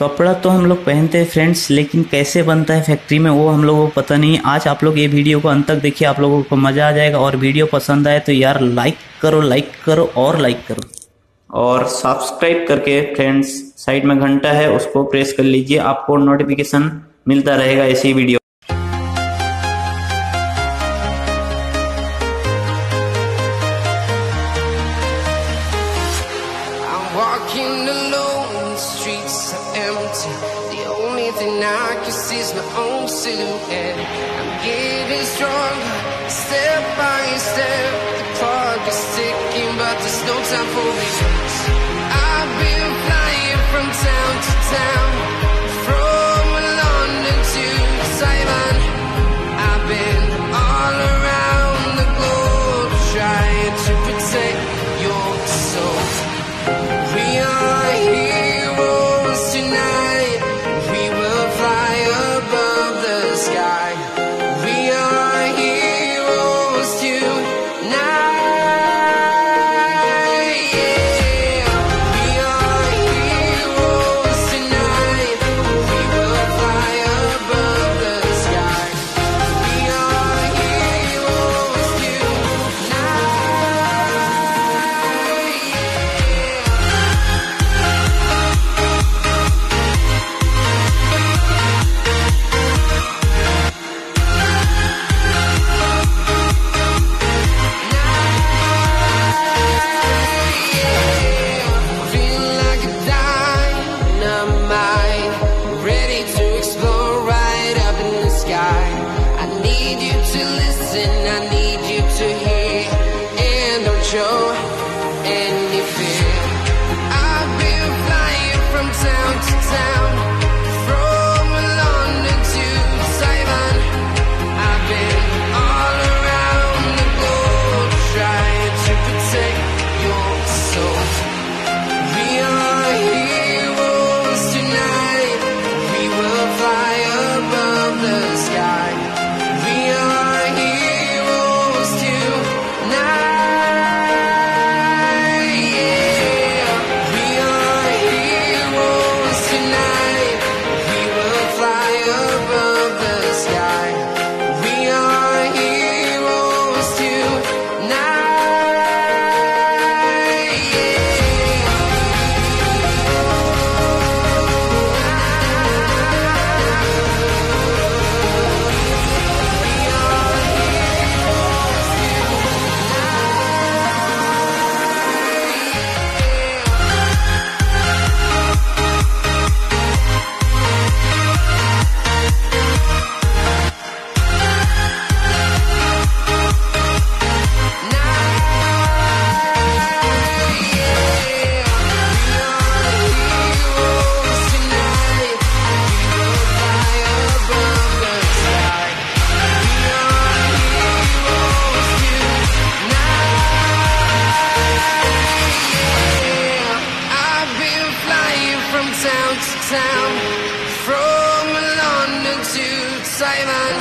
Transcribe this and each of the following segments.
कपड़ा तो हम लोग पहनते हैं फ्रेंड्स, लेकिन कैसे बनता है फैक्ट्री में वो हम लोगों को पता नहीं। आज आप लोग ये वीडियो को अंत तक देखिए, आप लोगों को मज़ा आ जाएगा। और वीडियो पसंद आए तो यार लाइक करो और लाइक करो, और सब्सक्राइब करके फ्रेंड्स साइड में घंटा है उसको प्रेस कर लीजिए, आपको नोटिफिकेशन मिलता रहेगा ऐसी video. Walking alone, the streets are empty. The only thing I can see is my own silhouette. I'm getting stronger, step by step. The clock is ticking, but there's no time for me. I've been flying from town to town, from London to Taiwan. I've been all around the globe, trying to protect your soul. We are heroes tonight. We will fly above the sky. We are heroes tonight. Yeah. We are heroes tonight. We will fly above the sky. We are heroes tonight. Feel like a dynamite, ready to explore right up in the sky. I need you to listen, I need you to hear, and don't show any fear. I've been flying from town to town, from London to Taiwan. I've been all around the globe, trying to protect your soul. We are heroes tonight. We will fly above the sky. We are heroes tonight. Yeah. We are heroes tonight. We will fly above the sky. We are heroes tonight. Yeah. I've been flying from town to town, from London to Taiwan.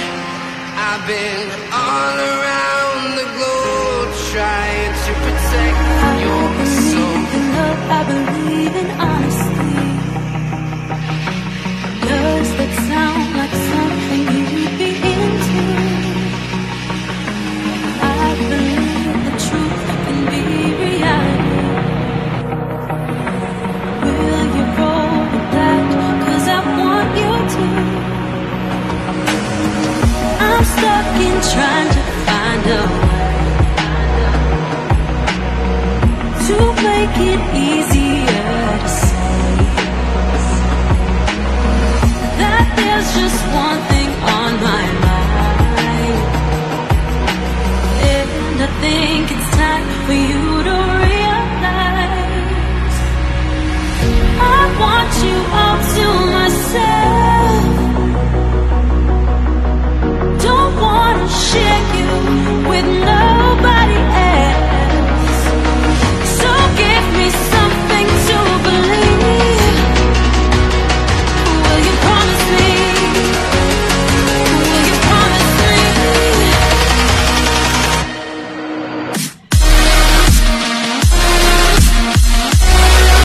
I've been all around the globe, trying to protect your soul. I believe in honesty.